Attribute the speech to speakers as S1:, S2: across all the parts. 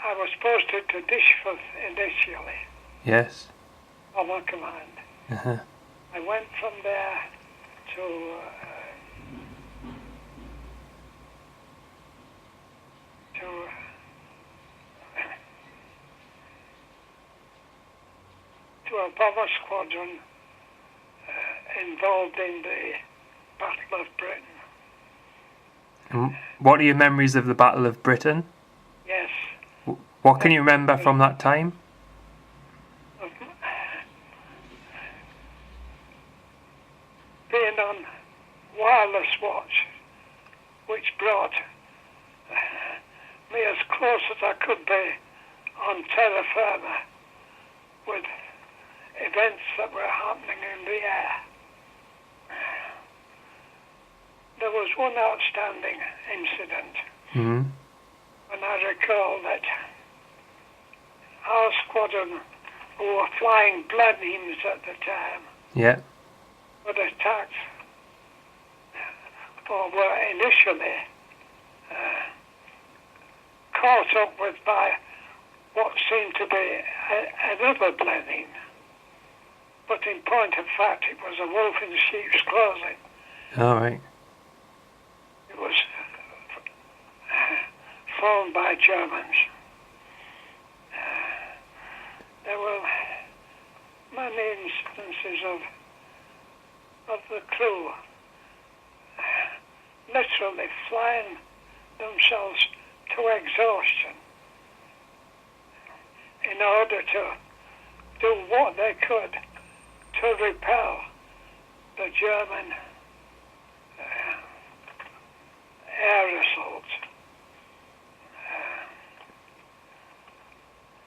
S1: I was posted to Dishforth initially.
S2: Yes.
S1: On my command.
S2: Uh-huh.
S1: I went from there to a bomber squadron involved in the Battle of Britain.
S2: What are your memories of the Battle of Britain?
S1: Yes.
S2: What can you remember from that time?
S1: Being on wireless watch, which brought me as close as I could be on terra firma with events that were happening in the air. There was one outstanding incident when I recall that our squadron, who were flying Blenheims at the time, were attacked, or were initially caught up with by what seemed to be another Blenheim. But in point of fact, it was a wolf in sheep's clothing.
S2: All right.
S1: It was flown by Germans. There were many instances of the crew literally flying themselves to exhaustion in order to do what they could to repel the German air assault.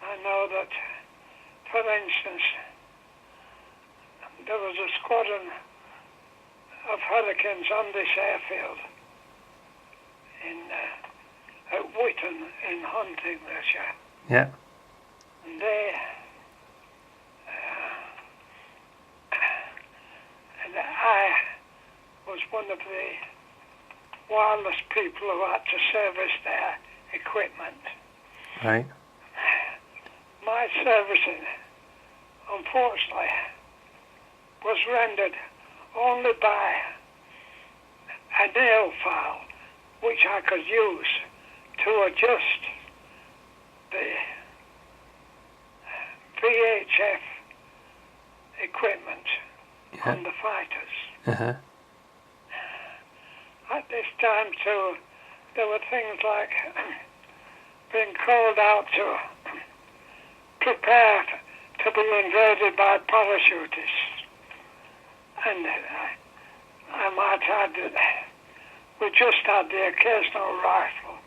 S1: I know that, for instance, there was a squadron of Hurricanes on this airfield at Whitton in Huntingdonshire.
S2: Yeah.
S1: And I was one of the wireless people who had to service their equipment.
S2: Right.
S1: My servicing, unfortunately, was rendered only by a nail file which I could use to adjust the VHF equipment on the fighters.
S2: Uh-huh.
S1: At this time, too, there were things like being called out to prepare to be invaded by parachutists. And I might add that we just had the occasional rifle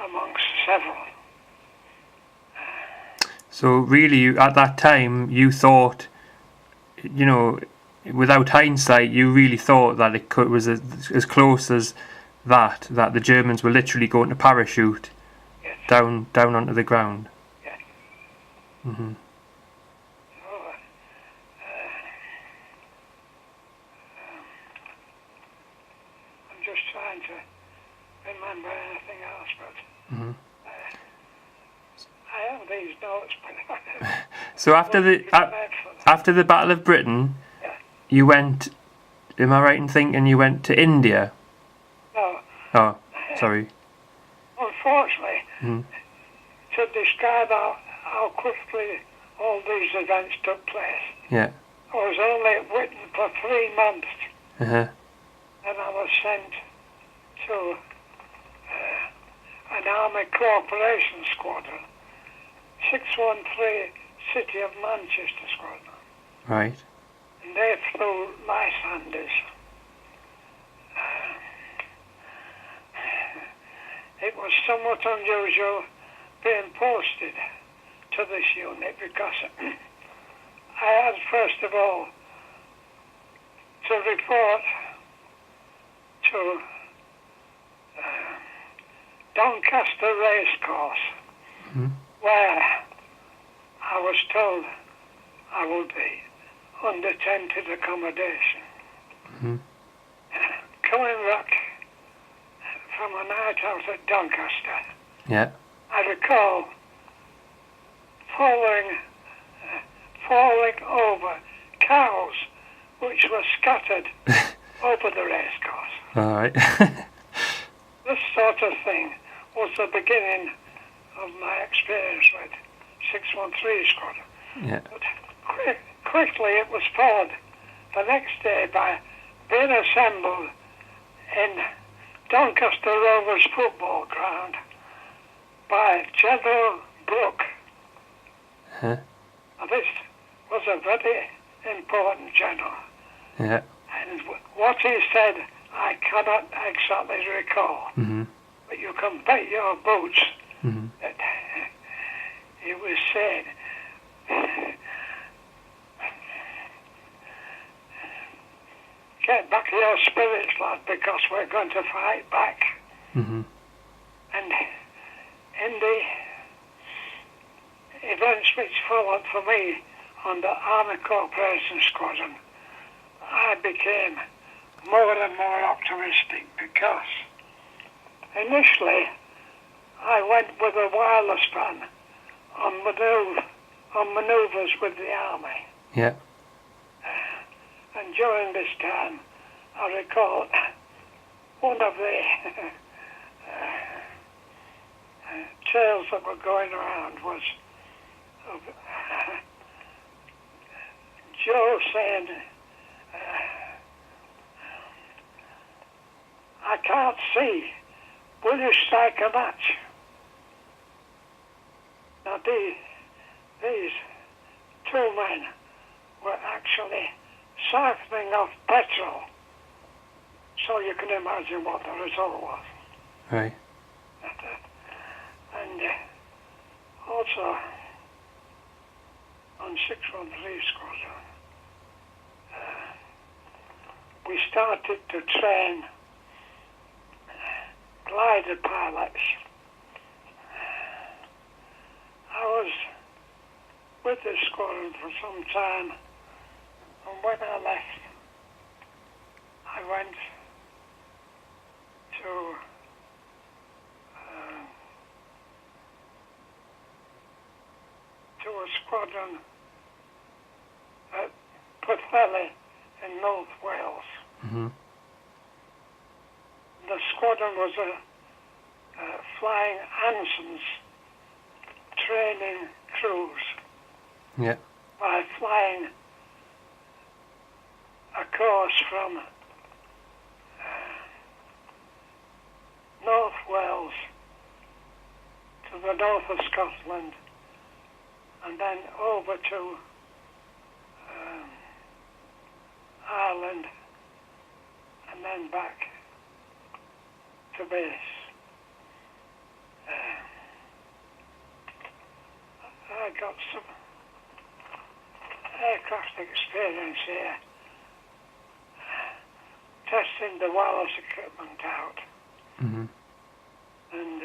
S1: amongst several.
S2: So really, at that time, you thought, without hindsight, you really thought that it was as close as that the Germans were literally going to parachute down onto the ground.
S1: Yes.
S2: Mm-hmm.
S1: So, I'm just trying to remember anything else, but I have these notes, but
S2: so after the Battle of Britain, you went. Am I right in thinking you went to India?
S1: No.
S2: Oh, sorry.
S1: Unfortunately, to describe how quickly all these events took place, I was only at Whitton for 3 months, and I was sent to an Army Cooperation Squadron, 613 City of Manchester Squadron.
S2: Right.
S1: And they flew Lysanders. It was somewhat unusual being posted to this unit because I had first of all to report to Doncaster Racecourse, where I was told I would be under tented accommodation. Coming back from a night out at Doncaster, I recall falling over cows which were scattered over the racecourse.
S2: All right.
S1: This sort of thing was the beginning of my experience with 613 Squadron.
S2: Yeah.
S1: But quickly it was followed the next day by being assembled in Doncaster Rovers football ground by General Brooke.
S2: Huh?
S1: Now this was a very important general.
S2: Yeah.
S1: And what he said I cannot exactly recall.
S2: Mm-hmm.
S1: But you can bet your boots
S2: Mm-hmm.
S1: that he was saying, get back your spirits, lad, because we're going to fight back.
S2: Mm-hmm.
S1: And in the events which followed for me on the Army Corporation Squadron, I became more and more optimistic because initially I went with a wireless van on manoeuvres with the Army.
S2: Yeah.
S1: And during this time, I recall one of the tales that were going around was of Joe saying, I can't see. Will you strike a match? Now these two men were actually siphoning off petrol, so you can imagine what the result was.
S2: Right.
S1: And also on 613 Squadron, we started to train glider pilots. I was with the squadron for some time, and when I left, I went to a squadron at Pwllheli in North Wales.
S2: Mm-hmm.
S1: The squadron was a flying Anson's training cruise.
S2: Yeah.
S1: By flying a course from North Wales to the north of Scotland and then over to Ireland and then back to base. I got some aircraft experience here, testing the wireless equipment out.
S2: Mm-hmm.
S1: And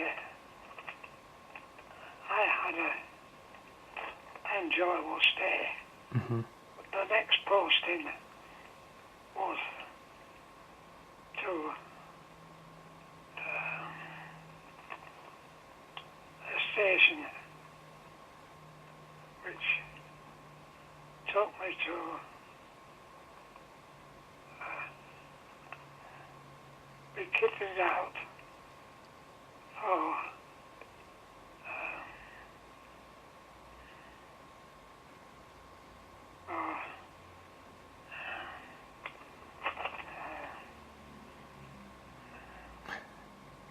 S1: I had an enjoyable stay.
S2: Mm-hmm.
S1: But the next posting was to a station which took me to be kitted out for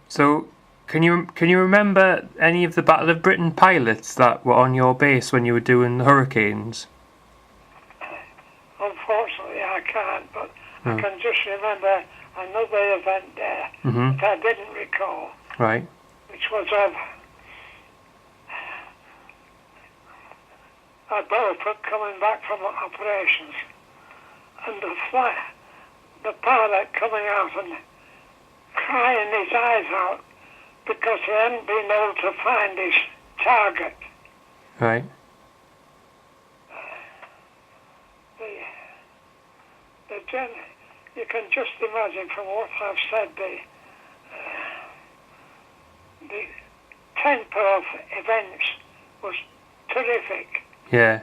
S2: So, can you remember any of the Battle of Britain pilots that were on your base when you were doing the Hurricanes?
S1: Unfortunately, I can't, but I can just remember another event there
S2: Mm-hmm.
S1: that I didn't recall,
S2: Right.
S1: which was of a Beaufort coming back from operations, and the pilot coming out and crying his eyes out because he hadn't been able to find his target.
S2: Right.
S1: You can just imagine from what I've said the tempo of events was too horrific.
S2: Yeah.